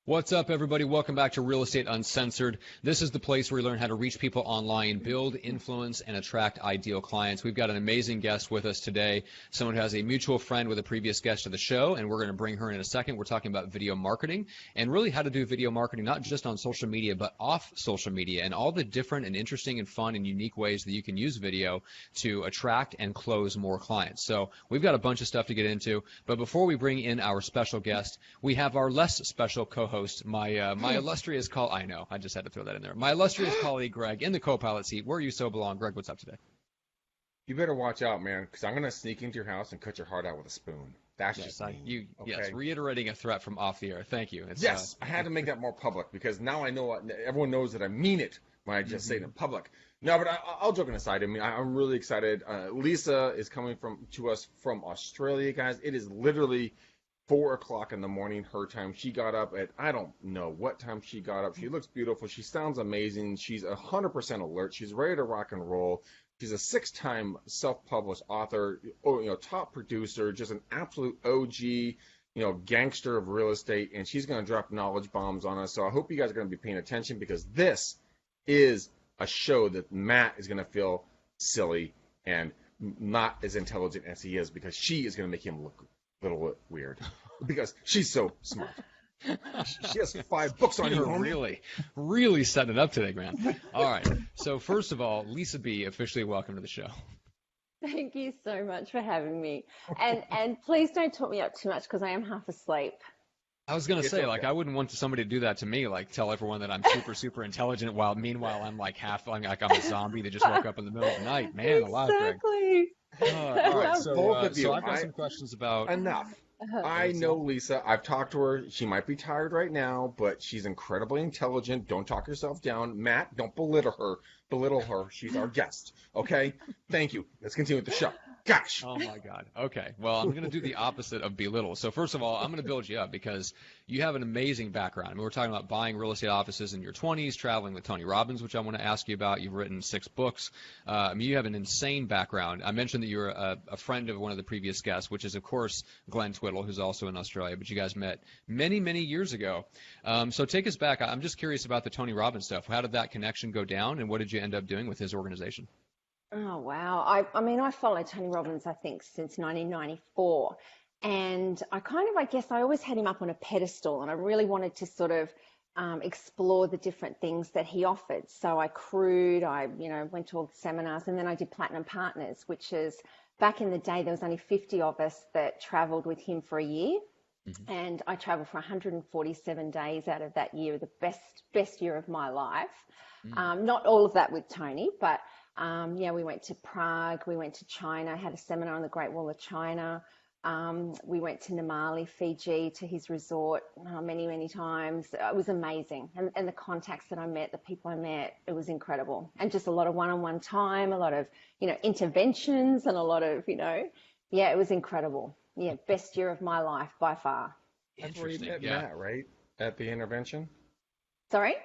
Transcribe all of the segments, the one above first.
What's up, everybody? Welcome back to Real Estate Uncensored. This is the place where we learn how to reach people online, build influence, and attract ideal clients. We've got an amazing guest with us today, someone who has a mutual friend with a previous guest of the show, and we're going to bring her in a second. We're talking about video marketing and really how to do video marketing, not just on social media, but off social media, and all the different and interesting and fun and unique ways that you can use video to attract and close more clients. So we've got a bunch of stuff to get into, but before we bring in our special guest, we have our less special co-host, my illustrious I know, I just had to throw that in there. My illustrious colleague, Greg, in the co-pilot seat, where you so belong. Greg, what's up today? You better watch out, man, because I'm going to sneak into your house and cut your heart out with a spoon. That's yes, just mean. Okay? Yes, reiterating a threat from off the air. Thank you. Yes, I had to make that more public because now I know everyone knows that I mean it when I just say it in public. No, but all joking aside, I mean, I'm really excited. Lisa is coming to us from Australia, guys. It is literally 4 o'clock in the morning, her time. She got up at, I don't know what time she got up. She looks beautiful. She sounds amazing. She's 100% alert. She's ready to rock and roll. She's a 6-time self-published author, top producer, just an absolute OG, gangster of real estate. And she's going to drop knowledge bombs on us. So I hope you guys are going to be paying attention because this is a show that Matt is going to feel silly and not as intelligent as he is because she is going to make him look a little bit weird because she's so smart. She has 5 books on you. Really setting it up today, man. All right. So first of all, Lisa B, officially welcome to the show. Thank you so much for having me. And please don't talk me up too much because I am half asleep. I was going to say, okay. I wouldn't want somebody to do that to me, tell everyone that I'm super, super intelligent while meanwhile I'm I'm a zombie that just woke up in the middle of the night. Man, alive, Greg. Exactly. All right, so I've got some questions about... Enough. I know Lisa. I've talked to her. She might be tired right now, but she's incredibly intelligent. Don't talk yourself down. Matt, don't belittle her. She's our guest. Okay? Thank you. Let's continue with the show. Gosh. Oh, my God. Okay. Well, I'm going to do the opposite of belittle. So first of all, I'm going to build you up because you have an amazing background. I mean, we're talking about buying real estate offices in your 20s, traveling with Tony Robbins, which I want to ask you about. You've written 6 books. You have an insane background. I mentioned that you're a friend of one of the previous guests, which is, of course, Glenn Twiddle, who's also in Australia. But you guys met many, many years ago. So take us back. I'm just curious about the Tony Robbins stuff. How did that connection go down, and what did you end up doing with his organization? Oh, wow. I followed Tony Robbins, I think, since 1994. And I guess I always had him up on a pedestal, and I really wanted to sort of explore the different things that he offered. So I crewed, I went to all the seminars, and then I did Platinum Partners, which is, back in the day, there was only 50 of us that traveled with him for a year. Mm-hmm. And I traveled for 147 days out of that year, the best year of my life. Mm. Not all of that with Tony, but we went to Prague, we went to China, had a seminar on the Great Wall of China. We went to Namali, Fiji, to his resort many, many times. It was amazing. And the contacts that I met, the people I met, it was incredible. And just a lot of one-on-one time, a lot of, interventions and a lot of, it was incredible. Yeah, best year of my life by far. That's where you met Matt, right? At the intervention? Sorry?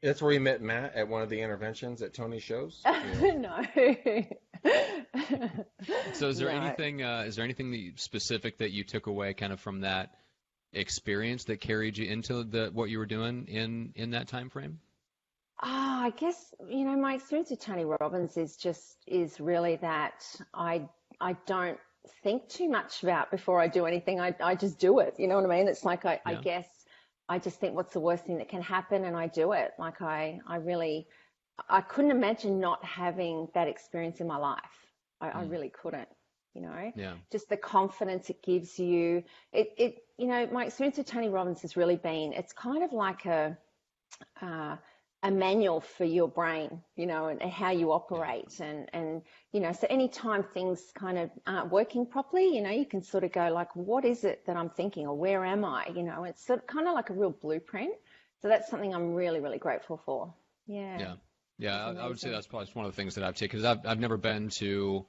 That's where you met Matt at one of the interventions at Tony's shows? No. So is there anything specific that you took away kind of from that experience that carried you into what you were doing in that time frame? I guess, my experience with Tony Robbins is really that I don't think too much about before I do anything. I just do it. You know what I mean? It's like I guess I just think, what's the worst thing that can happen? And I do it. Like I couldn't imagine not having that experience in my life. I really couldn't, Yeah. Just the confidence it gives you. My experience with Tony Robbins has really been, it's kind of like a manual for your brain, and how you operate. And so anytime things kind of aren't working properly, you can sort of go like, what is it that I'm thinking, or where am I? It's sort of kind of like a real blueprint. So that's something I'm really, really grateful for. Yeah. Yeah. I would say that's probably one of the things that I've taken, because I've never been to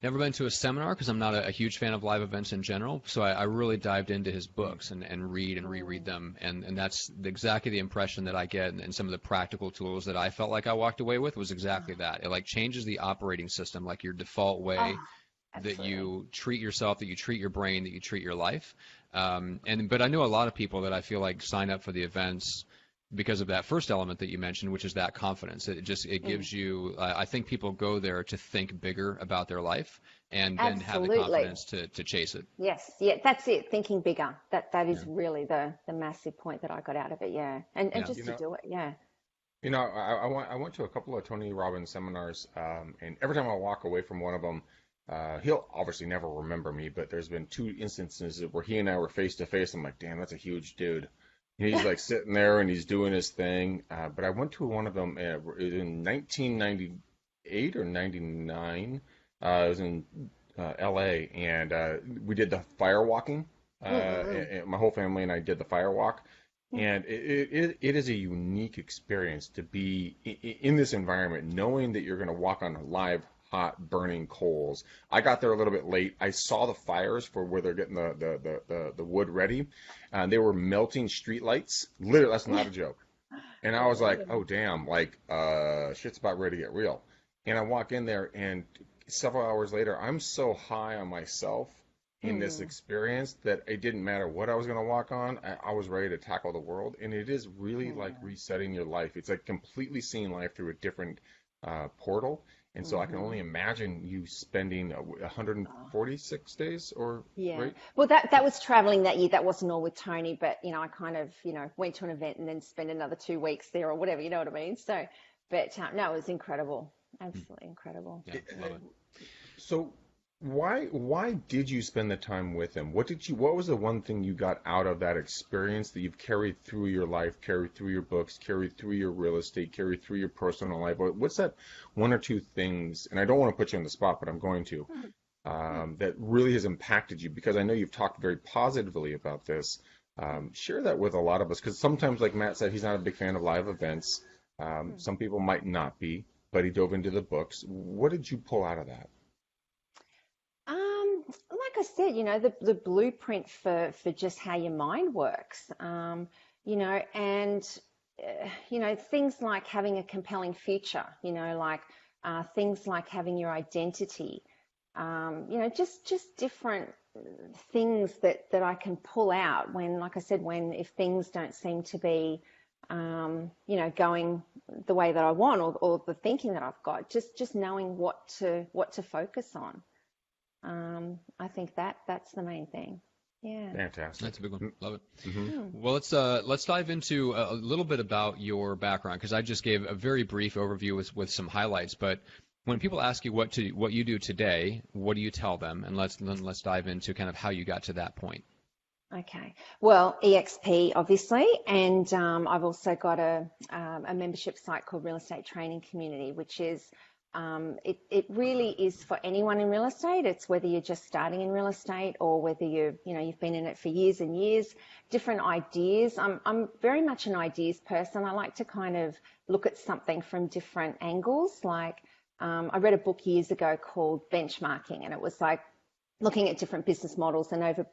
a seminar because I'm not a huge fan of live events in general. So I really dived into his books and read and reread them. And that's exactly the impression that I get. And some of the practical tools that I felt like I walked away with was exactly that. It changes the operating system, like your default way that you treat yourself, that you treat your brain, that you treat your life. But I know a lot of people that I feel like sign up for the events because of that first element that you mentioned, which is that confidence. It gives you. I think people go there to think bigger about their life and then have the Absolutely. confidence to chase it. Yes, yeah, that's it. Thinking bigger. That is really the massive point that I got out of it. Yeah, and Yeah. just to do it. Yeah. I went to a couple of Tony Robbins seminars, and every time I walk away from one of them, he'll obviously never remember me, but there's been two instances where he and I were face to face. I'm like, damn, that's a huge dude. And he's like sitting there and he's doing his thing. But I went to one of them in 1998 or 99. It was in LA, and we did the fire walking. And my whole family and I did the fire walk. And it is a unique experience to be in this environment, knowing that you're going to walk on live, hot, burning coals. I got there a little bit late. I saw the fires for where they're getting the wood ready. They were melting street lights. Literally, that's not a joke. And I was like, oh, damn, like, shit's about ready to get real. And I walk in there, and several hours later, I'm so high on myself in this experience that it didn't matter what I was going to walk on. I was ready to tackle the world. And it is really like resetting your life. It's like completely seeing life through a different portal. And so I can only imagine you spending 146 days or right? Well, that was traveling that year. That wasn't all with Tony, but I kind of went to an event and then spent another 2 weeks there or whatever. You know what I mean? So, but no, it was incredible. Absolutely incredible. Yeah, love it. So why did you spend the time with him? What was the one thing you got out of that experience that you've carried through your life, carried through your books, carried through your real estate, carried through your personal life? What's that one or two things, and I don't want to put you on the spot, but I'm going to, that really has impacted you? Because I know you've talked very positively about this. Share that with a lot of us, because sometimes, like Matt said, he's not a big fan of live events. Some people might not be, but he dove into the books. What did you pull out of that? Like I said, the blueprint for just how your mind works, and things like having a compelling future, like things like having your identity, just different things that I can pull out when, like I said, if things don't seem to be, going the way that I want or the thinking that I've got, just knowing what to focus on. I think that's the main thing. Yeah. Fantastic. That's a big one. Love it. Mm-hmm. Well, let's dive into a little bit about your background, because I just gave a very brief overview with some highlights. But when people ask you what you do today, what do you tell them? And let's dive into kind of how you got to that point. Okay. Well, EXP obviously, and I've also got a membership site called Real Estate Training Community, which is it really is for anyone in real estate. It's whether you're just starting in real estate or whether you've been in it for years and years. Different ideas. I'm very much an ideas person. I like to kind of look at something from different angles. Like I read a book years ago called Benchmarking, and it was like looking at different business models and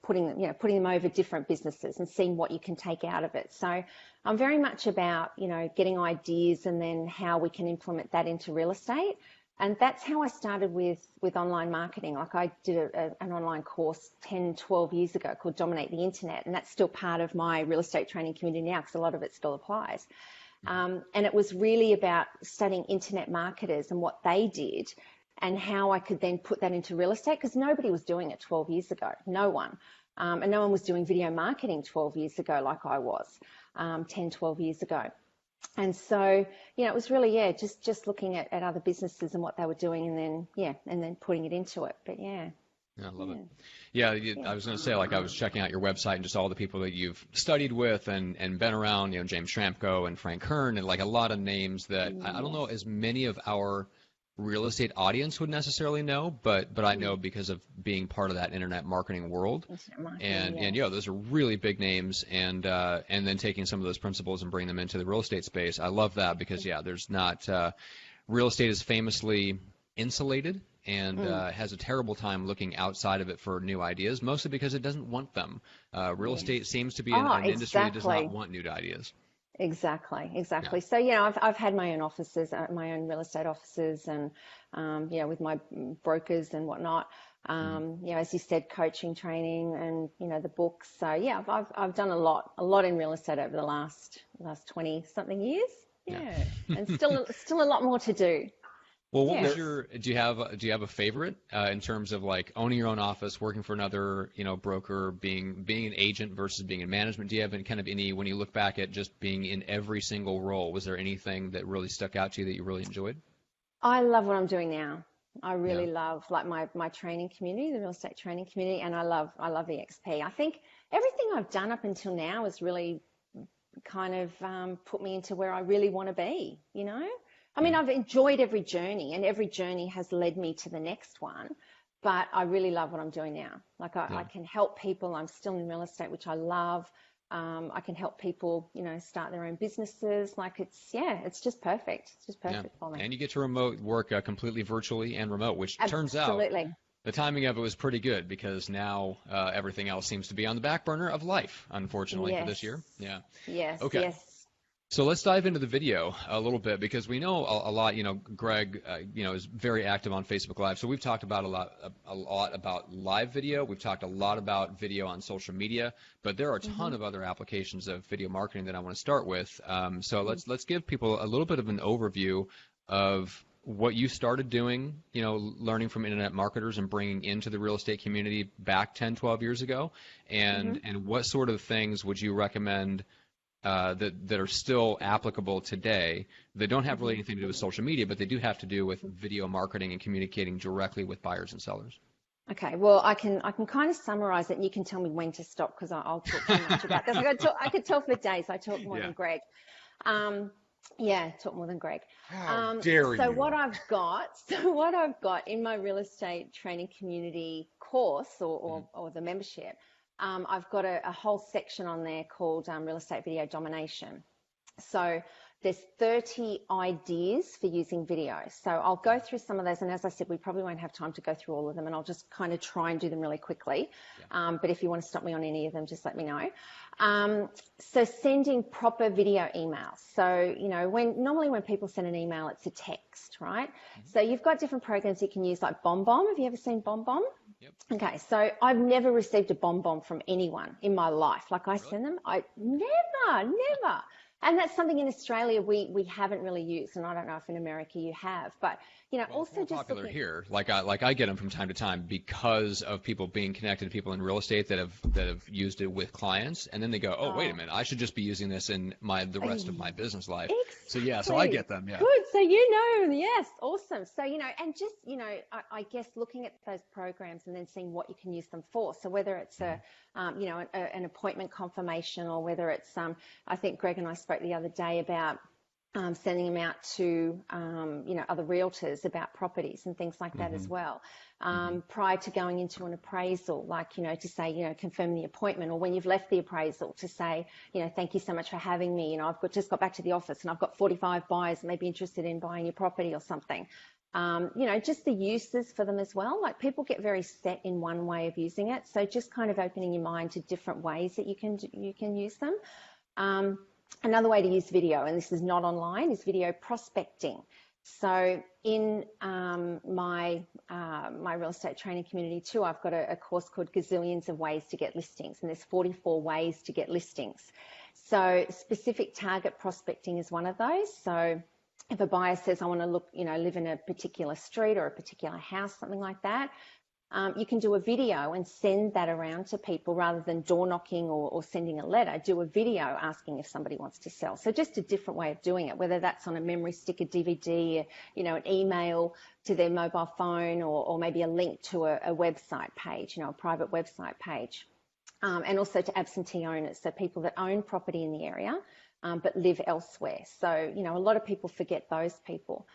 putting them over different businesses and seeing what you can take out of it. So I'm very much about, getting ideas and then how we can implement that into real estate. And that's how I started with online marketing. Like I did an online course 10, 12 years ago called Dominate the Internet. And that's still part of my real estate training community now because a lot of it still applies. And it was really about studying internet marketers and what they did, and how I could then put that into real estate, because nobody was doing it 12 years ago, no one. And no one was doing video marketing 12 years ago like I was, 10, 12 years ago. And so, it was really, just looking at other businesses and what they were doing and then putting it into it. But yeah. I love it. Yeah, I was going to say, like, I was checking out your website and just all the people that you've studied with and been around, James Schramko and Frank Kern, and like a lot of names that I don't know as many of our real estate audience would necessarily know, but I know because of being part of that internet marketing world. And those are really big names, and then taking some of those principles and bringing them into the real estate space. I love that because there's not real estate is famously insulated and has a terrible time looking outside of it for new ideas, mostly because it doesn't want them. Real estate seems to be an industry that does not want new ideas. Exactly. Yeah. So, I've had my own offices, my own real estate offices, and, with my brokers and whatnot. You know, as you said, coaching, training, and, you know, the books. So yeah, I've done a lot in real estate over the last 20 something years. Yeah. And still a lot more to do. Well, what was Yes. do you have a favorite in terms of like owning your own office, working for another, you know, broker, being an agent versus being in management? Do you have any kind of when you look back at just being in every single role, was there anything that really stuck out to you that you really enjoyed? I love what I'm doing now. I Yeah. really love like my training community, the real estate training community, and I love EXP. I think everything I've done up until now has really kind of put me into where I really want to be, you know? I mean, Yeah. I've enjoyed every journey, and every journey has led me to the next one, but I really love what I'm doing now. Like I Yeah. can help people. I'm still in real estate, which I love. I can help people, you know, start their own businesses. Like it's just perfect. It's just Yeah. perfect for me. And you get to remote work completely virtually and remote, which turns out Absolutely. the timing of it was pretty good because now everything else seems to be on the back burner of life, unfortunately, for this Yes. year. Yeah. Yes. Okay. Yes. So let's dive into the video a little bit because we know a lot. You know, Greg, you know, is very active on Facebook Live. So we've talked about a lot about live video. We've talked a lot about video on social media, but there are a ton of other applications of video marketing that I want to start with. So let's give people a little bit of an overview of what you started doing, you know, learning from internet marketers and bringing into the real estate community back 10, 12 years ago, and what sort of things would you recommend that are still applicable today that don't have really anything to do with social media, but they do have to do with video marketing and communicating directly with buyers and sellers? Okay, well, I can kind of summarize it, and you can tell me when to stop because I'll talk too much about this. I could talk for days. I talk more than Greg. Yeah, talk more than Greg. How dare you? What I've got in my real estate training community course or the membership, I've got a whole section on there called Real Estate Video Domination. So there's 30 ideas for using video. So I'll go through some of those. And as I said, we probably won't have time to go through all of them. And I'll just kind of try and do them really quickly. But if you want to stop me on any of them, just let me know. So sending proper video emails. So, you know, normally when people send an email, it's a text, right? So you've got different programs you can use like BombBomb. Have you ever seen BombBomb? Yep. Okay, so I've never received a BombBomb from anyone in my life. Like I send them, I never. And that's something in Australia we haven't really used, and I don't know if in America you have. But you know, Well, also it's more just popular here. Like I get them from time to time because of people being connected to people in real estate that have used it with clients, and then they go, oh, wait a minute, I should just be using this in the rest of my business life. So yeah, so I get them. Yeah. Good. So you know, yes, awesome. So you know, and just you know, I guess looking at those programs and then seeing what you can use them for. So whether it's you know, an appointment confirmation, or whether it's I think Greg and I spoke the other day about sending them out to you know, other realtors about properties and things like that as well. Prior to going into an appraisal, like, you know, to say, you know, confirm the appointment, or when you've left the appraisal to say, you know, thank you so much for having me. You know, just got back to the office and I've got 45 buyers that may be interested in buying your property or something. You know, just the uses for them as well. Like people get very set in one way of using it. So just kind of opening your mind to different ways that you can use them. Another way to use video, and this is not online, is video prospecting. So in my real estate training community too, I've got a course called Gazillions of Ways to Get Listings, and there's 44 ways to get listings. So specific target prospecting is one of those. So if a buyer says, I want to look, you know, live in a particular street or a particular house, something like that, you can do a video and send that around to people rather than door knocking or sending a letter. Do a video asking if somebody wants to sell. So just a different way of doing it, whether that's on a memory stick, a DVD, you know, an email to their mobile phone, or maybe a link to a website page, you know, a private website page. And also to absentee owners, so people that own property in the area but live elsewhere. So, you know, a lot of people forget those people.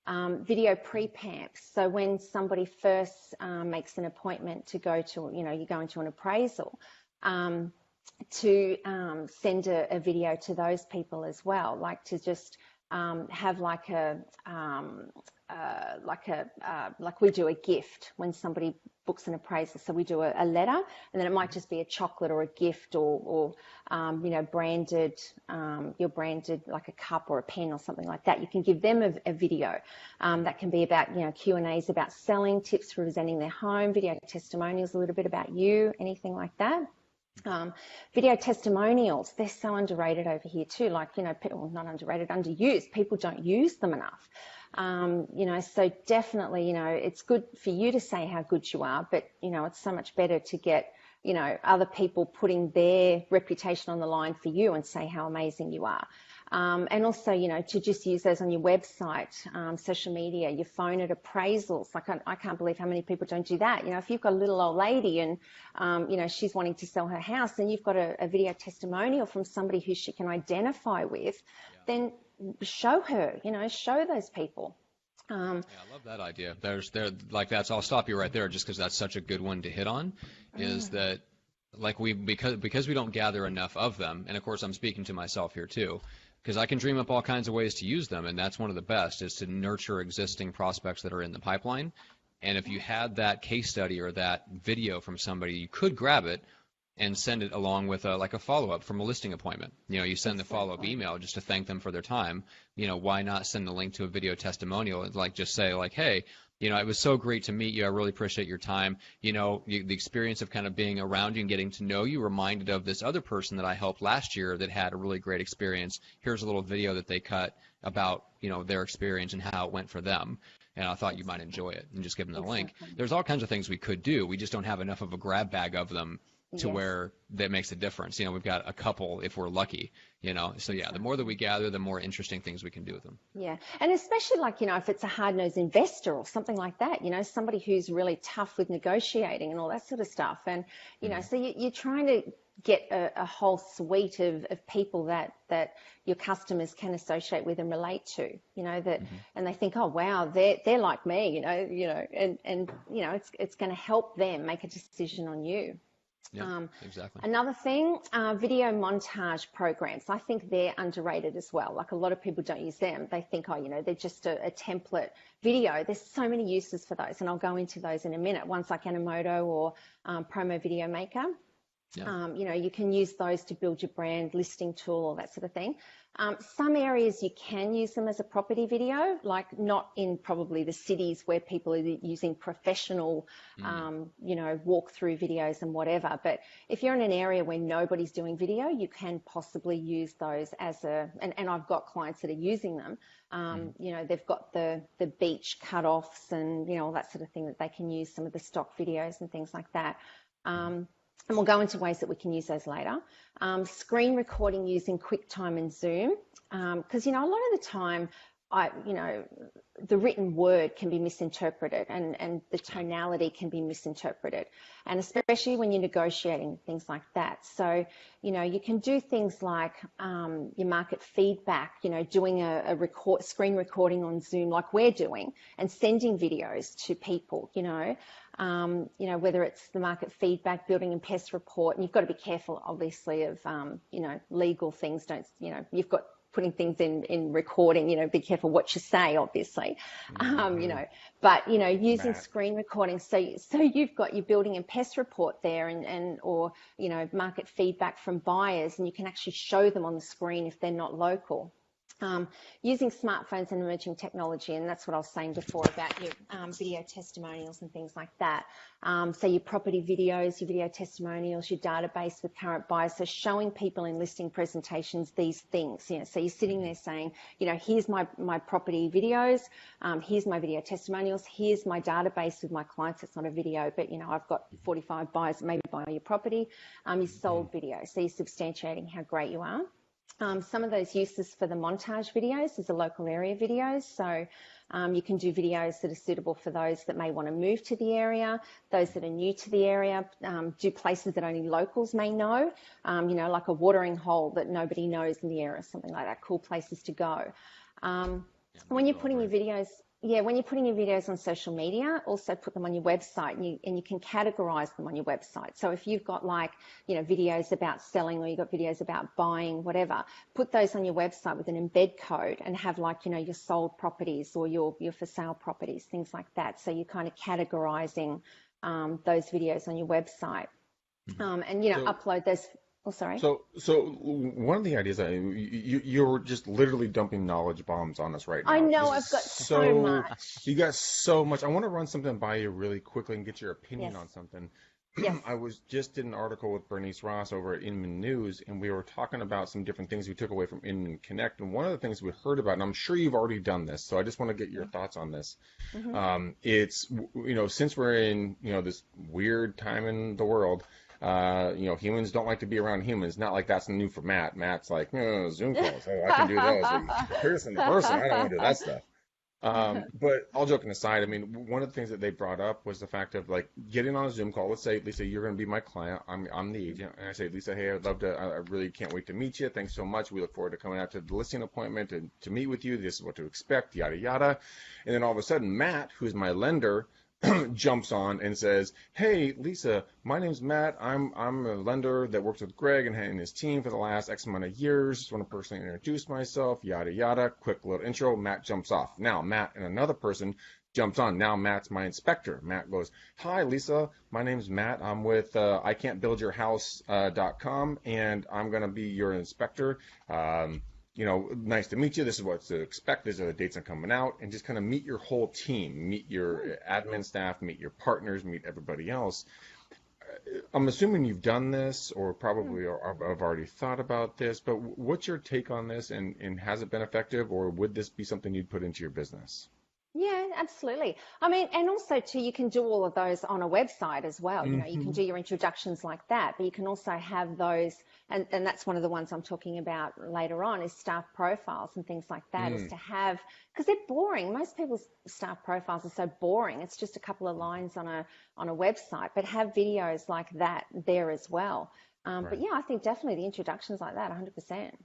Video pre-pamps. So when somebody first makes an appointment to go to, you know, you go into an appraisal, to send a video to those people as well, like to just have like like we do a gift when somebody books an appraisal. So we do a letter, and then it might just be a chocolate or a gift or branded, you're branded like a cup or a pen or something like that. You can give them a video that can be about, Q&As about selling, tips for presenting their home, video testimonials, a little bit about you, anything like that. Video testimonials, they're so underrated over here too. Like, people, not underrated, underused. People don't use them enough. So definitely, it's good for you to say how good you are, but, it's so much better to get, other people putting their reputation on the line for you and say how amazing you are. And also, to just use those on your website, social media, your phone at appraisals. Like, I can't believe how many people don't do that. If you've got a little old lady and, she's wanting to sell her house, then you've got a video testimonial from somebody who she can identify with, then show her, show those people. Yeah, I love that idea. I'll stop you right there just because that's such a good one to hit on, is that like because we don't gather enough of them, and of course I'm speaking to myself here too, because I can dream up all kinds of ways to use them, and that's one of the best, is to nurture existing prospects that are in the pipeline. And if you had that case study or that video from somebody, you could grab it and send it along with a follow-up from a listing appointment. You send the follow-up email just to thank them for their time. Why not send the link to a video testimonial and just say hey, it was so great to meet you. I really appreciate your time. The experience of kind of being around you and getting to know you reminded of this other person that I helped last year that had a really great experience. Here's a little video that they cut about, their experience and how it went for them. And I thought you might enjoy it, and just give them the link. There's all kinds of things we could do. We just don't have enough of a grab bag of them to where that makes a difference. We've got a couple if we're lucky, So yeah, the more that we gather, the more interesting things we can do with them. Yeah. And especially if it's a hard-nosed investor or something like that, somebody who's really tough with negotiating and all that sort of stuff. And, so you're trying to get a whole suite of people that your customers can associate with and relate to, and they think, oh, wow, they're like me, and it's going to help them make a decision on you. Yeah, exactly. Another thing, video montage programs. I think they're underrated as well. Like, a lot of people don't use them. They think, they're just a template video. There's so many uses for those, and I'll go into those in a minute. Ones like Animoto or Promo Video Maker. Yeah. You can use those to build your brand, listing tool, all that sort of thing. Some areas you can use them as a property video, like not in probably the cities where people are using professional, walkthrough videos and whatever. But if you're in an area where nobody's doing video, you can possibly use those as and I've got clients that are using them. They've got the beach cut-offs and, all that sort of thing that they can use, some of the stock videos and things like that. And we'll go into ways that we can use those later. Screen recording using QuickTime and Zoom. Because, a lot of the time, the written word can be misinterpreted and the tonality can be misinterpreted. And especially when you're negotiating, things like that. So, you can do things like your market feedback, doing a screen recording on Zoom like we're doing and sending videos to people, whether it's the market feedback, building and pest report. And you've got to be careful, obviously, of, legal things. You've got putting things in recording, be careful what you say, obviously, but, using screen recording. So you're building a pest report there or market feedback from buyers, and you can actually show them on the screen if they're not local. Using smartphones and emerging technology, and that's what I was saying before about your video testimonials and things like that. So your property videos, your video testimonials, your database with current buyers. So showing people in listing presentations these things. So you're sitting there saying, here's my property videos, here's my video testimonials, here's my database with my clients. It's not a video, but I've got 45 buyers that maybe buy your property. You sold video, so you're substantiating how great you are. Some of those uses for the montage videos is the local area videos. So you can do videos that are suitable for those that may want to move to the area, those that are new to the area, do places that only locals may know, like a watering hole that nobody knows in the area, something like that, cool places to go. When you're putting your videos yeah, when you're putting your videos on social media, also put them on your website, and you can categorize them on your website. So if you've got like, videos about selling, or you've got videos about buying, whatever, put those on your website with an embed code and have like, your sold properties or your for sale properties, things like that. So you're kind of categorizing those videos on your website, and So, upload those. Oh, sorry. so one of the ideas that you're just literally dumping knowledge bombs on us right I now. know This is I've got so you much. got so much. I want to run something by you really quickly and get your Yes. opinion on something. Yes. I was just did an article with Bernice Ross over at Inman News, and we were talking about some different things we took away from Inman Connect. And one of the things we heard about, and I'm sure you've already done this, so I just want to get your thoughts on this. Mm-hmm. It's since we're in this weird time in the world. Humans don't like to be around humans. Not like that's new for Matt. Matt's like, Zoom calls. Oh, I can do those. Like, person to person, I don't want to do that stuff. But all joking aside, I mean, one of the things that they brought up was the fact of like getting on a Zoom call. Let's say, Lisa, you're going to be my client. I'm the agent, and I say, Lisa, hey, I'd love to. I really can't wait to meet you. Thanks so much. We look forward to coming out to the listing appointment and to meet with you. This is what to expect. Yada yada. And then all of a sudden, Matt, who's my lender, jumps on and says, "Hey, Lisa, my name's Matt. I'm a lender that works with Greg and his team for the last X amount of years. Just want to personally introduce myself, yada, yada. Quick little intro." Matt jumps off. Now, Matt and another person jumps on. Now, Matt's my inspector. Matt goes, "Hi, Lisa. My name's Matt. I'm with ican'tbuildyourhouse.com, and I'm going to be your inspector. Nice to meet you. This is what to expect. These are the dates I'm coming out," and just kind of meet your whole team, meet your admin staff, meet your partners, meet everybody else. I'm assuming you've done this or probably have already thought about this, but what's your take on this, and has it been effective, or would this be something you'd put into your business? Yeah, absolutely. I mean, and also too, you can do all of those on a website as well. You can do your introductions like that, but you can also have those, and that's one of the ones I'm talking about later on, is staff profiles and things like that, is to have, because they're boring. Most people's staff profiles are so boring. It's just a couple of lines on a website, but have videos like that there as well. But Right. yeah, I think definitely the introductions like that, 100%.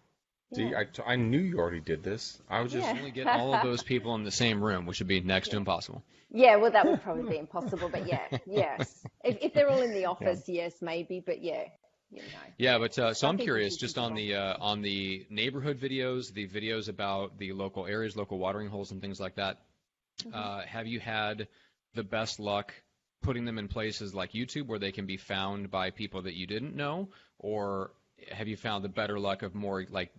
See, Yeah. I knew you already did this. I was just, Only get all of Yeah. those people in the same room, which would be next to Yeah. impossible. Yeah, well, that would probably be impossible, but yeah, yes. If they're all in the yeah. office, yes, maybe, but yeah, Yeah, yeah. but so So I I'm think curious, this is just digital. on the neighborhood videos, the videos about the local areas, local watering holes, and things like that. Hmm. Have you had the best luck putting them in places like YouTube where they can be found by people that you didn't know, or have you found the better luck of more like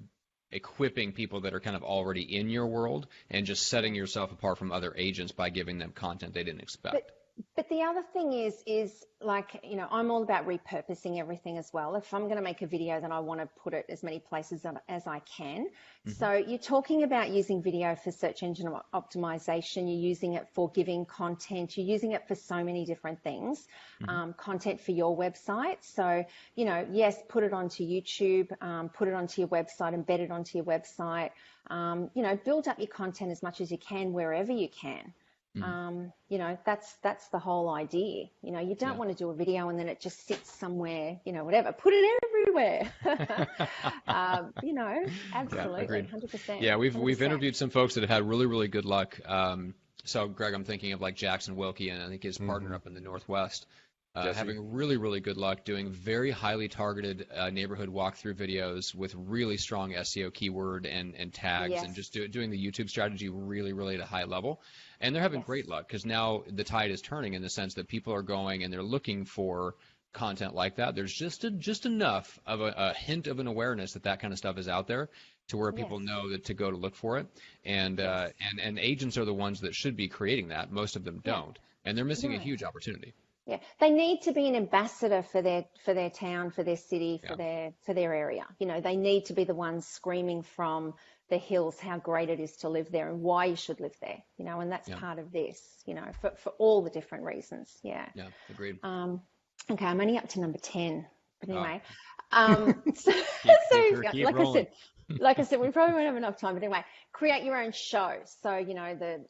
equipping people that are kind of already in your world and just setting yourself apart from other agents by giving them content they didn't But expect? but the other thing is like, I'm all about repurposing everything as well. If I'm going to make a video, then I want to put it as many places as I can. Hmm. So you're talking about using video for search engine optimization. You're using it for giving content. You're using it for so many different things. Hmm. Content for your website. So, yes, put it onto YouTube, put it onto your website, embed it onto your website. Build up your content as much as you can wherever you can. Hmm. That's the whole idea. You don't Yeah. want to do a video and then it just sits somewhere, whatever. Put it everywhere. Yeah, Absolutely, agreed. 100%, Yeah, we've 100%. interviewed some folks that have had really, really good luck. So, Greg, I'm thinking of like Jackson Wilkie and I think his partner hmm up in the Northwest, Jesse. having really, really good luck doing very highly targeted neighborhood walkthrough videos with really strong SEO keyword and tags, and Yes, just doing the YouTube strategy really, really at a high level. And they're having yes, great luck because now the tide is turning in the sense that people are going and they're looking for content like that. There's just enough of a hint of an awareness that kind of stuff is out there to where people yes, know that to go to look for it. And yes, and agents are the ones that should be creating that. Most of them yeah, don't, and they're missing a no. huge opportunity. Yeah, they need to be an ambassador for their town, for their city, Yeah, for their area. They need to be the ones screaming from the hills how great it is to live there and why you should live there. And that's yeah, part of this. For all the different reasons. Yeah. yeah. Agreed. Okay, I'm only up to number 10, but Uh, anyway, so, keep like I rolling. said, we probably won't have enough time, but anyway, create your own show. So, the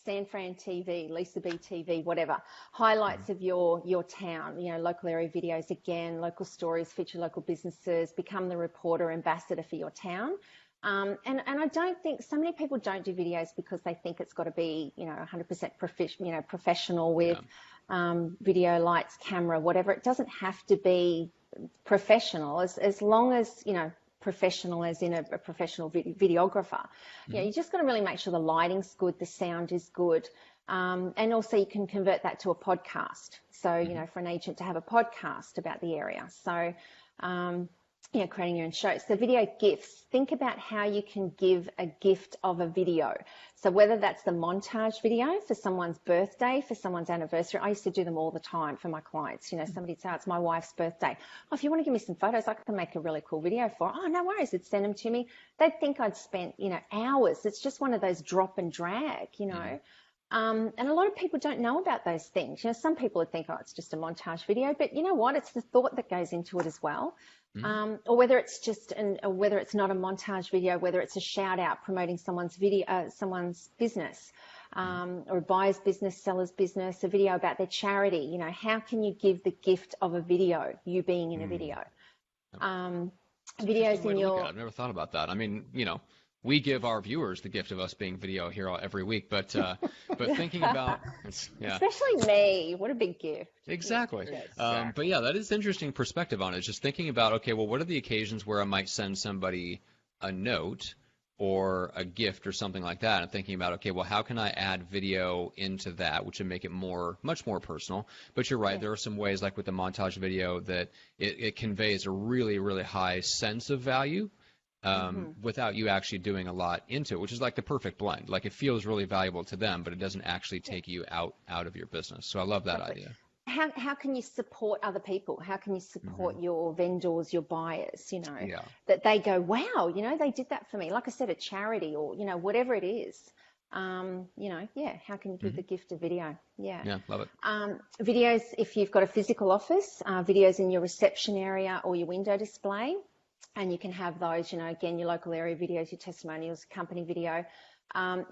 San Fran TV, Lisa B TV, whatever, highlights of your town, local area videos again, local stories, feature local businesses, become the reporter ambassador for your town. And I don't think so many people don't do videos because they think it's got to be, 100% professional with video, lights, camera, whatever. It doesn't have to be professional as long as, professional as in a professional videographer. You just got to really make sure the lighting's good, the sound is good. And also you can convert that to a podcast. So, for an agent to have a podcast about the area. So, creating your own show. So video gifts, think about how you can give a gift of a video. So whether that's the montage video for someone's birthday, for someone's anniversary, I used to do them all the time for my clients. Somebody'd say, it's my wife's birthday. Oh, if you want to give me some photos, I can make a really cool video for it. Oh, no worries. They'd send them to me. They'd think I'd spent, hours. It's just one of those drop and drag, And a lot of people don't know about those things. Some people would think, oh, it's just a montage video, but you know what? It's the thought that goes into it as well. Or whether it's just, or whether it's not a montage video, whether it's a shout out promoting someone's video, someone's business, or a buyer's business, seller's business, a video about their charity. How can you give the gift of a video, you being in a video? Videos in your. I've never thought about that. I mean, we give our viewers the gift of us being video here every week, but thinking about, especially me, what a big gift. Exactly. Yes. But yeah, that is interesting perspective on it. Just thinking about, okay, well, what are the occasions where I might send somebody a note or a gift or something like that, and thinking about, okay, well, how can I add video into that, which would make it much more personal. But you're right, there are some ways, like with the montage video, that it conveys a really, really high sense of value. Without you actually doing a lot into it, which is like the perfect blend. Like it feels really valuable to them, but it doesn't actually take you out of your business. So I love that idea. How can you support other people? How can you support your vendors, your buyers, that they go, wow, they did that for me. Like I said, a charity or, whatever it is. How can you give the gift of video? Yeah, love it. Videos, if you've got a physical office, videos in your reception area or your window display. And you can have those, again, your local area videos, your testimonials, company video.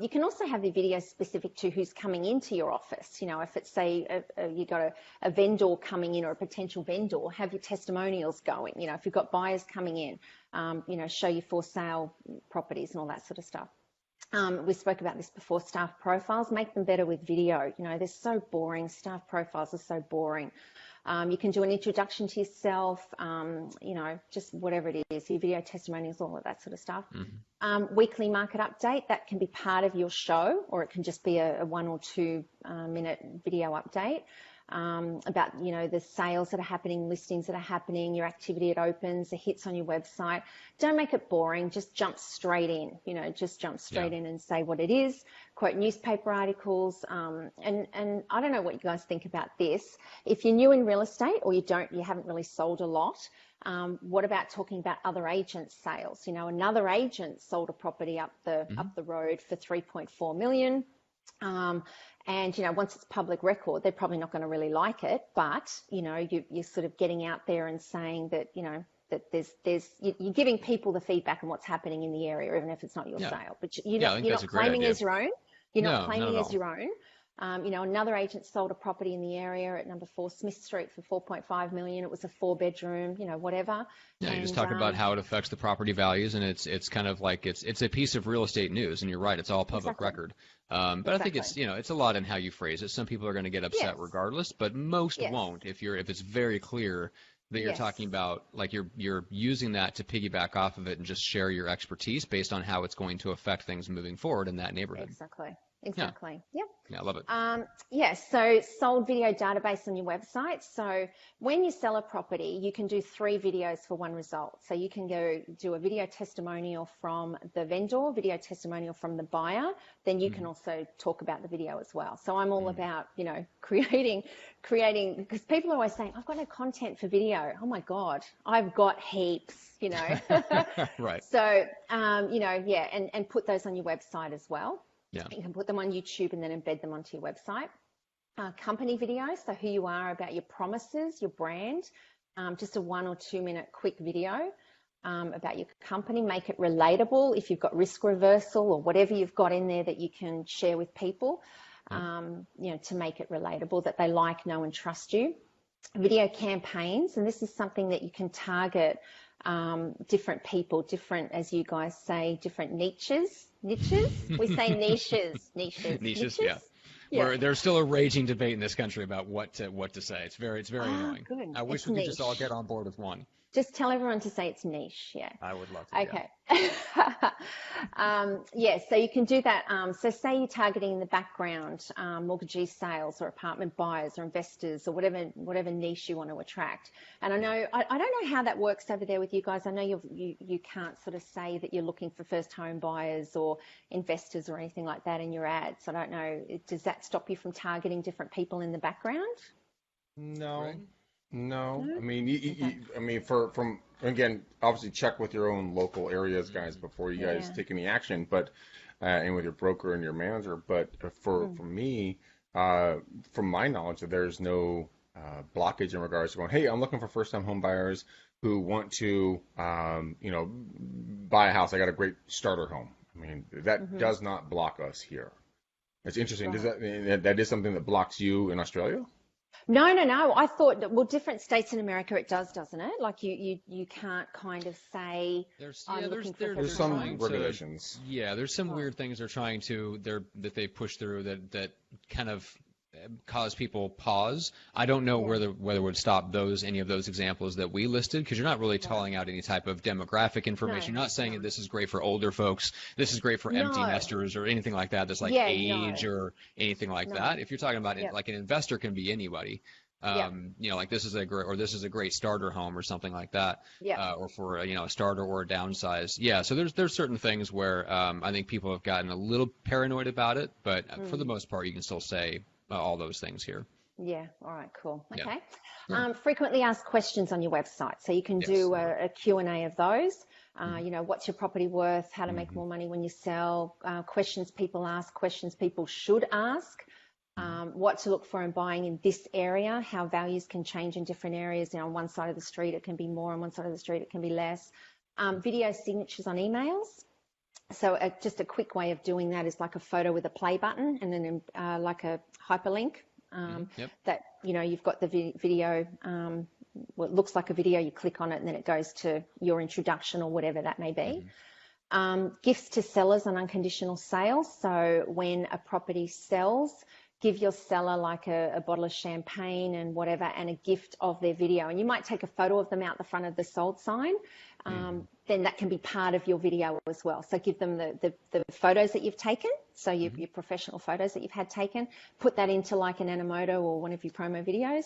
You can also have the video specific to who's coming into your office. If it's, say, you've got a vendor coming in or a potential vendor, have your testimonials going. If you've got buyers coming in, show your for sale properties and all that sort of stuff. We spoke about this before, staff profiles, make them better with video. They're so boring. Staff profiles are so boring. You can do an introduction to yourself, just whatever it is, your video testimonials, all of that sort of stuff. Weekly market update, that can be part of your show, or it can just be a 1 or 2 minute video update about, the sales that are happening, listings that are happening, your activity it opens, the hits on your website. Don't make it boring. Just jump straight in, in and say what it is. Quote newspaper articles. And I don't know what you guys think about this. If you're new in real estate or you haven't really sold a lot, what about talking about other agents' sales? Another agent sold a property up the road for 3.4 million. And, once it's public record, they're probably not going to really like it, but, you're sort of getting out there and saying that, that you're giving people the feedback on what's happening in the area, even if it's not your sale, but you're not claiming as your own. You're not claiming as your own. Another agent sold a property in the area at number 4 Smith Street for 4.5 million. It was a 4-bedroom, whatever. Yeah, you just talk about how it affects the property values, and it's kind of like it's a piece of real estate news, and you're right, it's all public record. But I think it's a lot in how you phrase it. Some people are going to get upset regardless, but most won't if it's very clear that you're talking about, like you're using that to piggyback off of it and just share your expertise based on how it's going to affect things moving forward in that neighborhood. Exactly. Yep. Yeah, I love it. So sold video database on your website. So when you sell a property, you can do 3 videos for 1 result. So you can go do a video testimonial from the vendor, video testimonial from the buyer. Then you can also talk about the video as well. So I'm all about, creating, because people are always saying, I've got no content for video. Oh my God, I've got heaps, Right. So, and put those on your website as well. Yeah. You can put them on YouTube and then embed them onto your website. Company videos, so who you are, about your promises, your brand, just a 1 or 2 minute quick video about your company. Make it relatable if you've got risk reversal or whatever you've got in there that you can share with people, to make it relatable, that they like, know and trust you. Video campaigns, and this is something that you can target different people, different, as you guys say, different niches. Niches? We say niches. Niches. Niches, yeah. Yeah. There's still a raging debate in this country about what to say. It's very Ah, annoying. good. I wish It's we could just all niche. get on board with one. Just tell everyone to say it's niche. Yeah. I would love to, yeah. Okay. Yeah, so you can do that. So say you're targeting in the background, mortgagee sales or apartment buyers or investors or whatever niche you want to attract. And I know, I don't know how that works over there with you guys. I know you can't sort of say that you're looking for first home buyers or investors or anything like that in your ads. I don't know. Does that stop you from targeting different people in the background? No. Right? No, No? I mean, Okay. I mean, from again, obviously check with your own local areas, guys, before you guys Yeah. take any action. But and with your broker and your manager. But for me, from my knowledge, there's no blockage in regards to going, hey, I'm looking for first-time home buyers who want to, buy a house. I got a great starter home. I mean, that does not block us here. It's interesting. Does Right. that is something that blocks you in Australia? No, no, no. I thought that, well, different states in America it does, doesn't it? Like you can't kind of say There's I'm looking for There's first they're time some trying buyers. to regulations. yeah, there's some Right. weird things that they push through that kind of cause people pause. I don't know Yeah. whether it would stop any of those examples that we listed, because you're not really Right. calling out any type of demographic information. No, You're not saying that no. this is great for older folks, this is great for empty No. nesters or anything like that. That's like Yeah, age no. or anything like No. that. If you're talking about it, Yep. like an investor can be anybody. Yep. Like this is a great starter home or something like that, Yep. or for a starter or a downsize. Yeah, so there's certain things where I think people have gotten a little paranoid about it, but for the most part, you can still say all those things here. Yeah. All right. Cool. Yeah. Okay. Yeah. Frequently asked questions on your website, so you can Yes. do a Q&A of those. What's your property worth? How to make Hmm. more money when you sell? Questions people ask. Questions people should ask. What to look for in buying in this area, how values can change in different areas. On one side of the street, it can be more, on one side of the street, it can be less. Video signatures on emails. So just a quick way of doing that is like a photo with a play button and then like a hyperlink Yep. that, you've got the video, it looks like a video, you click on it and then it goes to your introduction or whatever that may be. Gifts to sellers on unconditional sales. So when a property sells, give your seller like a bottle of champagne and whatever and a gift of their video. And you might take a photo of them out the front of the sold sign. Then that can be part of your video as well. So give them the photos that you've taken. So your professional photos that you've had taken, put that into like an Animoto or one of your promo videos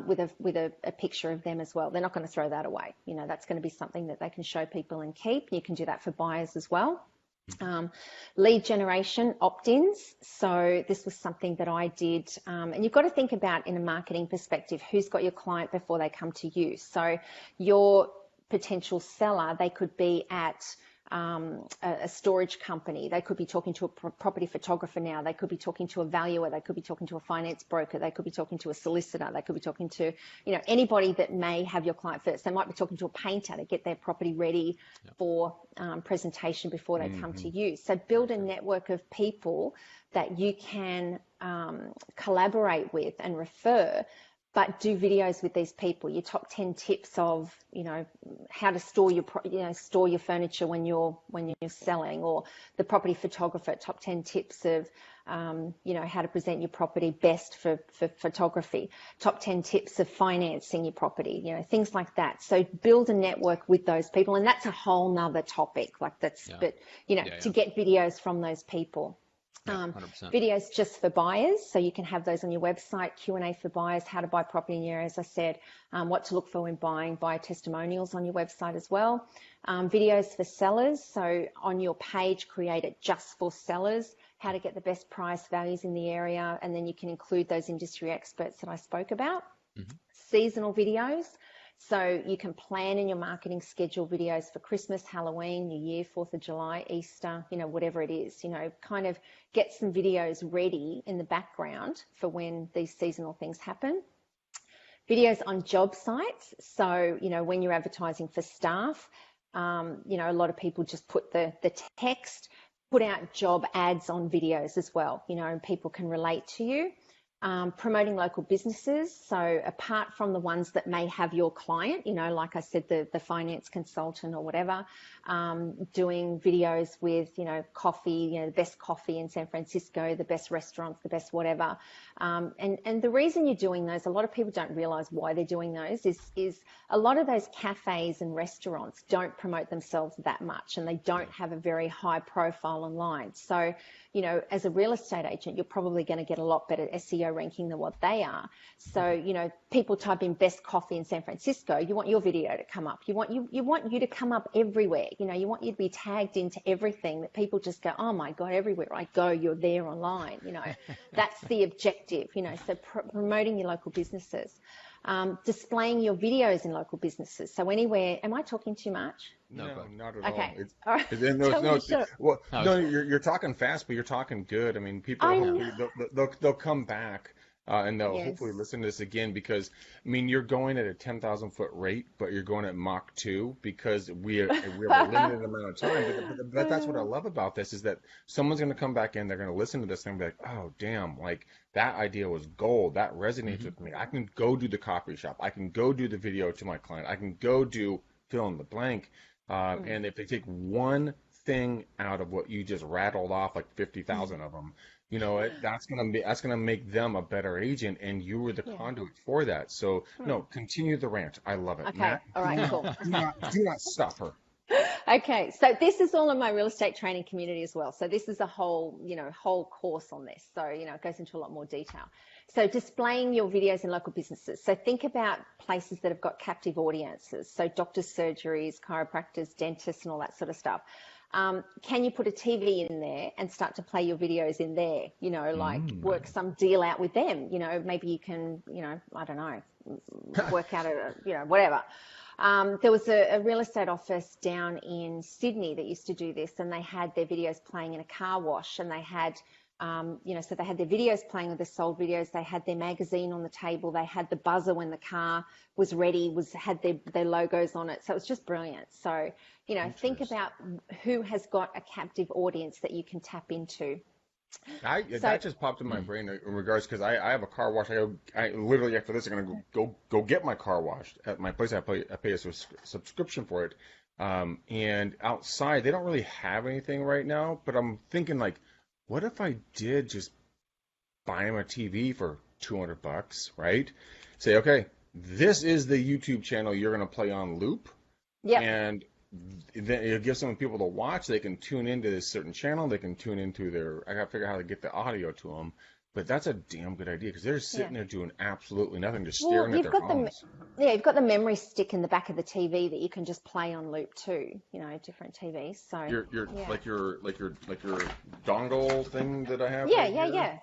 with a picture of them as well. They're not going to throw that away. That's going to be something that they can show people and keep. You can do that for buyers as well. Lead generation opt-ins. So this was something that I did, and you've got to think about in a marketing perspective, who's got your client before they come to you. So your potential seller, they could be at a storage company. They could be talking to a property photographer now. They could be talking to a valuer. They could be talking to a finance broker. They could be talking to a solicitor. They could be talking to, anybody that may have your client first. They might be talking to a painter to get their property ready for presentation before they come to you. So build a network of people that you can collaborate with and refer, but do videos with these people. Your top 10 tips of, how to store your furniture when you're selling, or the property photographer, top 10 tips of, how to present your property best for photography, top 10 tips of financing your property, things like that. So build a network with those people. And that's a whole nother topic to get videos from those people. 100%. Videos just for buyers, so you can have those on your website. Q&A for buyers, how to buy property in your area, as I said, what to look for when buying, buyer testimonials on your website as well. Videos for sellers, so on your page, create it just for sellers, how to get the best price values in the area, and then you can include those industry experts that I spoke about. Seasonal videos. So you can plan in your marketing schedule videos for Christmas, Halloween, New Year, 4th of July, Easter, whatever it is, kind of get some videos ready in the background for when these seasonal things happen. Videos on job sites. So, when you're advertising for staff, a lot of people just put the text, put out job ads on videos as well, and people can relate to you. promoting local businesses. So apart from the ones that may have your client, like I said, the finance consultant or whatever, doing videos with, coffee, the best coffee in San Francisco, the best restaurants, the best whatever. And the reason you're doing those, a lot of people don't realize why they're doing those, is a lot of those cafes and restaurants don't promote themselves that much, and they don't have a very high profile online. So, as a real estate agent, you're probably going to get a lot better SEO ranking than what they are. So, people type in best coffee in San Francisco, you want your video to come up. You want you to come up everywhere. You want you to be tagged into everything, that people just go, oh my God, everywhere I go, you're there online. That's the objective, so promoting your local businesses. Displaying your videos in local businesses. So anywhere, am I talking too much? No, not at okay. all. All right. You're talking fast, but you're talking good. I mean, people, they'll come back and they'll hopefully listen to this again, because, I mean, you're going at a 10,000 foot rate, but you're going at Mach 2 because we have a limited amount of time. But that's what I love about this, is that someone's going to come back in, they're going to listen to this and be like, oh, damn, like that idea was gold. That resonates with me. I can go do the coffee shop. I can go do the video to my client. I can go do fill in the blank. And if they take one thing out of what you just rattled off, like 50,000 of them, that's gonna make them a better agent, and you were the conduit for that. So continue the rant. I love it. Okay. Matt, all right. Cool. Do not stop her. Okay, so this is all in my real estate training community as well. So this is a whole course on this. So, it goes into a lot more detail. So displaying your videos in local businesses. So think about places that have got captive audiences. So doctors' surgeries, chiropractors, dentists, and all that sort of stuff. Can you put a TV in there and start to play your videos in there? Work some deal out with them. Maybe you can, I don't know, work out whatever. There was a real estate office down in Sydney that used to do this, and they had their videos playing in a car wash, and they had, so they had their videos playing with the sold videos. They had their magazine on the table. They had the buzzer when the car was ready, had their logos on it. So it was just brilliant. So, think about who has got a captive audience that you can tap into. That just popped in my brain in regards, because I have a car wash. I literally, after this, I'm going to go get my car washed at my place. I pay a subscription for it. And outside, they don't really have anything right now, but I'm thinking, like, what if I did just buy them a TV for $200, right? Say, okay, this is the YouTube channel you're going to play on loop. Yeah. And then it gives some people to watch. They can tune into this certain channel. They can tune into I got to figure out how to get the audio to them. But that's a damn good idea, because they're sitting there doing absolutely nothing, just staring at their phones. You've got the memory stick in the back of the TV that you can just play on loop too. Different TVs. So like your dongle thing that I have. Yeah.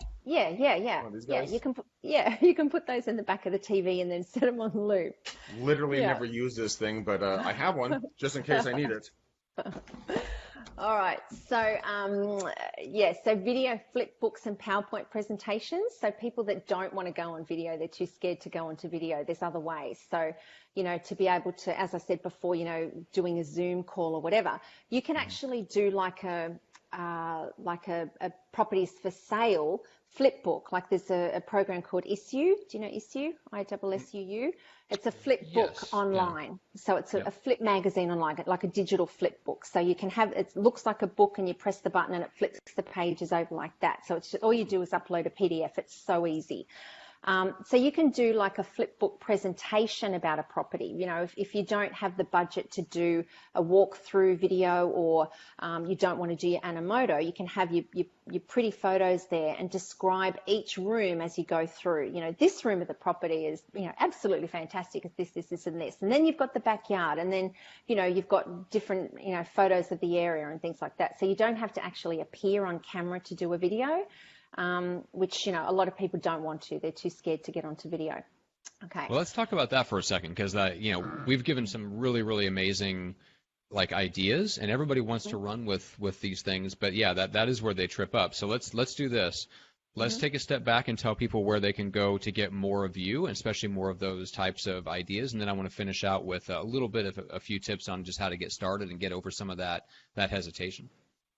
These guys? You can put those in the back of the TV and then set them on loop. Literally never use this thing, but I have one just in case I need it. All right. So, so video flip books and PowerPoint presentations. So people that don't want to go on video, they're too scared to go onto video. There's other ways. So, to be able to, as I said before, doing a Zoom call or whatever, you can actually do like a properties for sale flip book. Like there's a program called Issuu. Do you know Issuu? ISSUU. It's a flip book online. Yeah. So it's a flip magazine online, like a digital flip book. So you can it looks like a book, and you press the button and it flips the pages over like that. So it's just, all you do is upload a PDF. It's so easy. So you can do like a flip book presentation about a property. If you don't have the budget to do a walkthrough video, or you don't want to do your Animoto, you can have your pretty photos there and describe each room as you go through. This room of the property is, absolutely fantastic. It's this, and this. And then you've got the backyard, and then, you've got different, photos of the area and things like that. So you don't have to actually appear on camera to do a video. Which, a lot of people don't want to. They're too scared to get onto video. Okay. Well, let's talk about that for a second, because we've given some really, really amazing ideas, and everybody wants to run with these things. But that is where they trip up. So let's do this. Let's take a step back and tell people where they can go to get more of you, and especially more of those types of ideas. And then I want to finish out with a little bit of a few tips on just how to get started and get over some of that hesitation.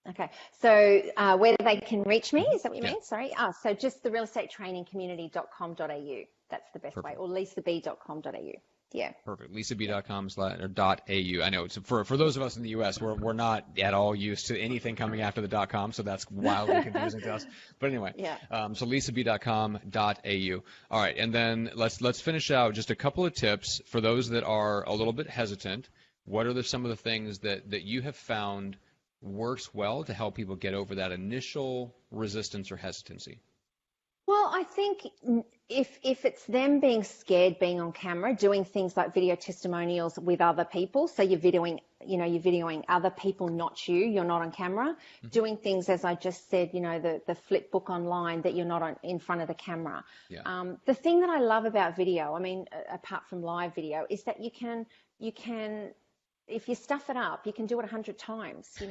Okay. So where they can reach me, is that what you Yeah. mean? Sorry. So just the realestatetrainingcommunity.com.au. That's the best way. Perfect. Or lisab.com.au. Yeah. Perfect. lisab.com/.au. I know it's for those of us in the U.S., we're not at all used to anything coming after the .com, so that's wildly confusing to us. But anyway, Yeah. so lisab.com.au. All right, and then let's finish out just a couple of tips for those that are a little bit hesitant. What are some of the things that you have found works well to help people get over that initial resistance or hesitancy? Well, I think if it's them being scared being on camera, doing things like video testimonials with other people, so you're videoing other people, not you, you're not on camera, doing things as I just said, the flip book online that you're not in front of the camera. Yeah. The thing that I love about video, I mean, apart from live video, is that you can if you stuff it up, you can do it 100 times.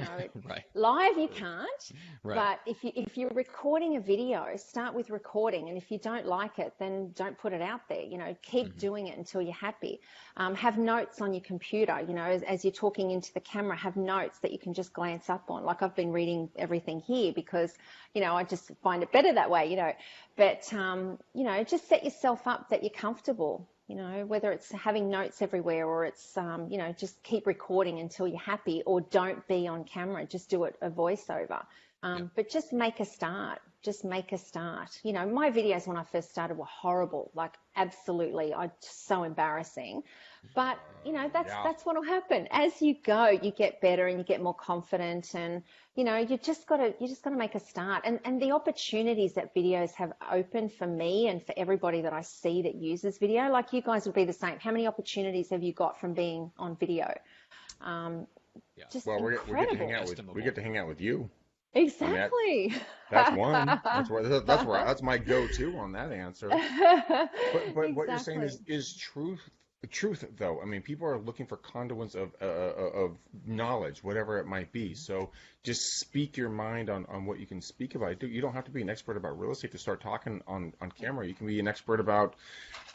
Right. Live you can't, Right. but if you're recording a video, start with recording, and if you don't like it, then don't put it out there. Keep doing it until you're happy. Have notes on your computer. As you're talking into the camera, have notes that you can just glance up on. Like I've been reading everything here because I just find it better that way. But just set yourself up that you're comfortable. Whether it's having notes everywhere or it's, just keep recording until you're happy, or don't be on camera, just do it a voiceover. But just make a start. Just make a start. My videos when I first started were horrible, like absolutely, so embarrassing. But, that's what will happen. As you go, you get better and you get more confident, and, you just got to make a start. And the opportunities that videos have opened for me and for everybody that I see that uses video, like you guys would be the same. How many opportunities have you got from being on video? Just well, incredible. we get to hang out with you. Exactly. That's one. That's my go-to on that answer. But Exactly. What you're saying is truth, though. I mean, people are looking for conduits of knowledge, whatever it might be. So just speak your mind on what you can speak about. You don't have to be an expert about real estate to start talking on camera. You can be an expert about,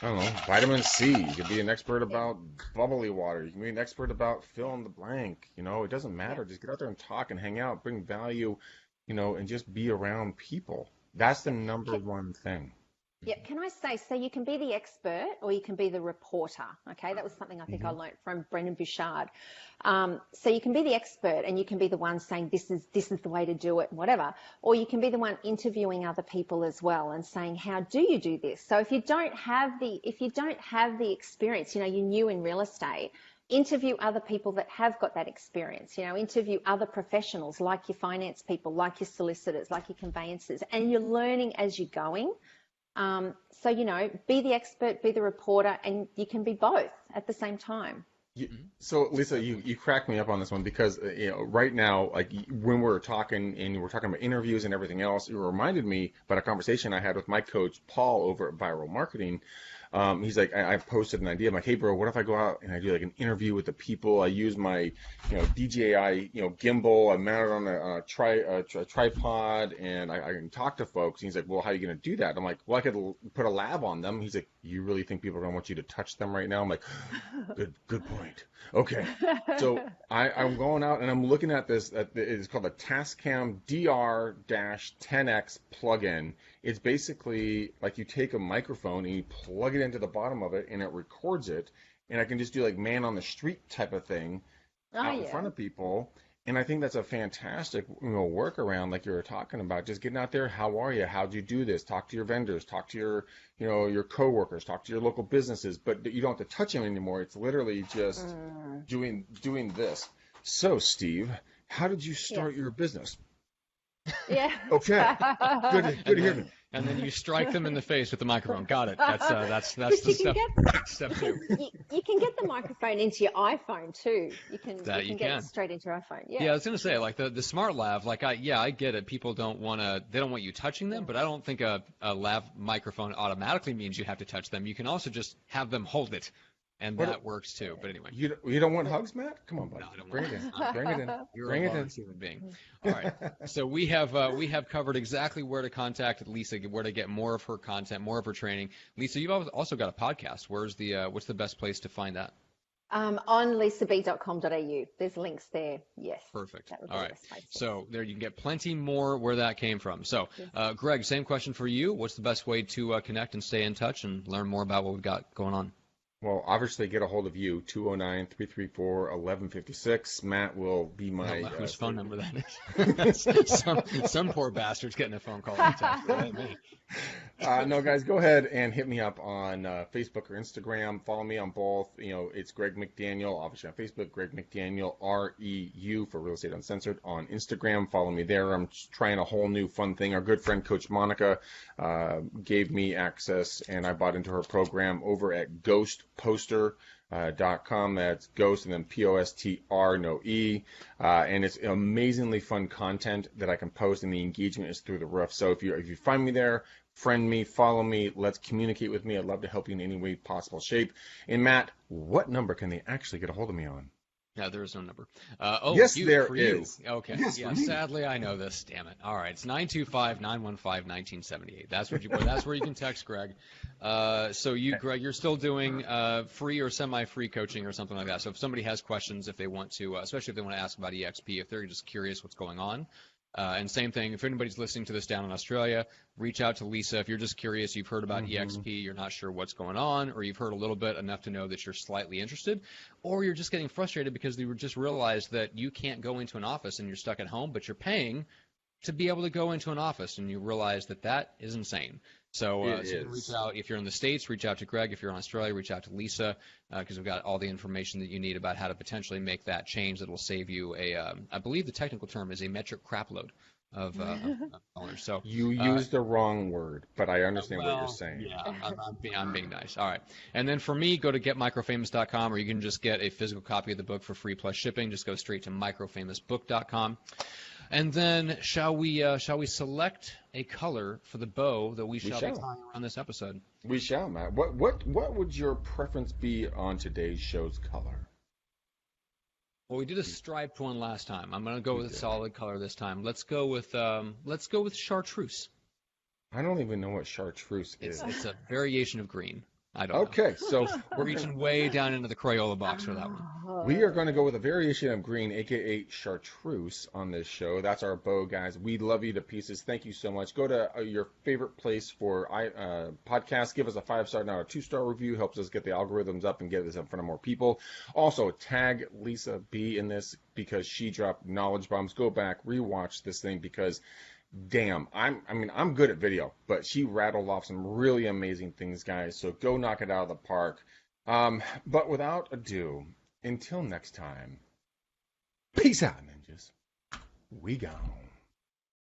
I don't know, vitamin C. You can be an expert about bubbly water. You can be an expert about fill in the blank. It doesn't matter. Just get out there and talk and hang out, bring value, and just be around people. That's the number one thing. Yeah, can I say, so you can be the expert or you can be the reporter, okay? That was something I think I learned from Brendan Bouchard. So you can be the expert and you can be the one saying this is the way to do it, whatever. Or you can be the one interviewing other people as well and saying, how do you do this? So if you don't have the experience, you're new in real estate, interview other people that have got that experience, interview other professionals like your finance people, like your solicitors, like your conveyancers, and you're learning as you're going. So, be the expert, be the reporter, and you can be both at the same time. So, Lisa, you crack me up on this one because, right now, like when we're talking about interviews and everything else, it reminded me about a conversation I had with my coach, Paul, over at Viral Marketing. He's like, I posted an idea. I'm like, hey, bro, what if I go out and I do like an interview with the people? I use my, DJI, gimbal. I mount it on a tripod, and I can talk to folks. And he's like, well, how are you going to do that? I'm like, well, I could put a lav on them. He's like, you really think people are going to want you to touch them right now? I'm like, good point. Okay. So I'm going out and I'm looking at this. It's called the Tascam DR-10X plugin. It's basically like you take a microphone and you plug it into the bottom of it and it records it, and I can just do like man on the street type of thing out in front of people. And I think that's a fantastic workaround, like you were talking about, just getting out there. How are you? How'd you do this? Talk to your vendors, talk to your your coworkers, talk to your local businesses, but you don't have to touch them anymore. It's literally just doing this. So, Steve, how did you start your business? Yeah. Okay. Good to hear me. And then you strike them in the face with the microphone. Got it. That's the step two. You can get the microphone into your iPhone too. You can get it straight into your iPhone. Yeah. Yeah, I was gonna say, like the smart lav, like I get it. People don't want you touching them, but I don't think a lav microphone automatically means you have to touch them. You can also just have them hold it. And that works too. But anyway. You don't want hugs, Matt? Come on, buddy. No, I don't Bring it in. Bring it in. You're a large human being. All right. So we have covered exactly where to contact Lisa, where to get more of her content, more of her training. Lisa, you've also got a podcast. What's the best place to find that? On lisab.com.au. There's links there. Yes. Perfect. That would be All the right. best place. So there you can get plenty more where that came from. So, Greg, same question for you. What's the best way to connect and stay in touch and learn more about what we've got going on? Well, obviously, get a hold of you, 209-334-1156. Matt will be I my... don't know whose phone number that is. some poor bastard's getting a phone call and text. Right, me. No, guys, go ahead and hit me up on Facebook or Instagram. Follow me on both. It's Greg McDaniel, obviously on Facebook, Greg McDaniel, REU for Real Estate Uncensored on Instagram. Follow me there. I'm trying a whole new fun thing. Our good friend, Coach Monica, gave me access, and I bought into her program over at ghostposter.com. That's Ghost and then POSTR, no E. And it's amazingly fun content that I can post, and the engagement is through the roof. So if you find me there, friend me, follow me, let's communicate with me. I'd love to help you in any way possible shape. And Matt, what number can they actually get a hold of me on? Yeah, there is no number. Yes, there is. Okay. Yes, yeah. Sadly, I know this. Damn it. All right. It's 925-915-1978. That's where you can text Greg. So you, Greg, you're still doing free or semi-free coaching or something like that. So if somebody has questions, if they want to, especially if they want to ask about EXP, if they're just curious what's going on. And same thing, if anybody's listening to this down in Australia, reach out to Lisa. If you're just curious, you've heard about EXP, you're not sure what's going on, or you've heard a little bit enough to know that you're slightly interested, or you're just getting frustrated because you just realized that you can't go into an office and you're stuck at home, but you're paying to be able to go into an office, and you realize that that is insane. So, reach out. If you're in the States, reach out to Greg. If you're in Australia, reach out to Lisa, because we've got all the information that you need about how to potentially make that change that will save you I believe the technical term is a metric crap load of owners. So you used the wrong word, but I understand what you're saying. Yeah, I'm being nice. All right. And then for me, go to getmicrofamous.com, or you can just get a physical copy of the book for free plus shipping. Just go straight to microfamousbook.com. And then shall we select a color for the bow that we shall be tying around this episode? We shall, Matt. What would your preference be on today's show's color? Well, we did a striped one last time. I'm going to go with a solid color this time. Let's go with chartreuse. I don't even know what chartreuse is. It's a variation of green. I don't know. Okay, so we're reaching way down into the Crayola box for that one. We are going to go with a variation of green, a.k.a. chartreuse, on this show. That's our bow, guys. We love you to pieces. Thank you so much. Go to your favorite place for podcasts. Give us a 5-star, not a 2-star review. Helps us get the algorithms up and get this in front of more people. Also, tag Lisa B in this because she dropped knowledge bombs. Go back, rewatch this thing because... damn, I'm good at video, but she rattled off some really amazing things, guys. So go knock it out of the park. But without ado, until next time, peace out, ninjas. We gone.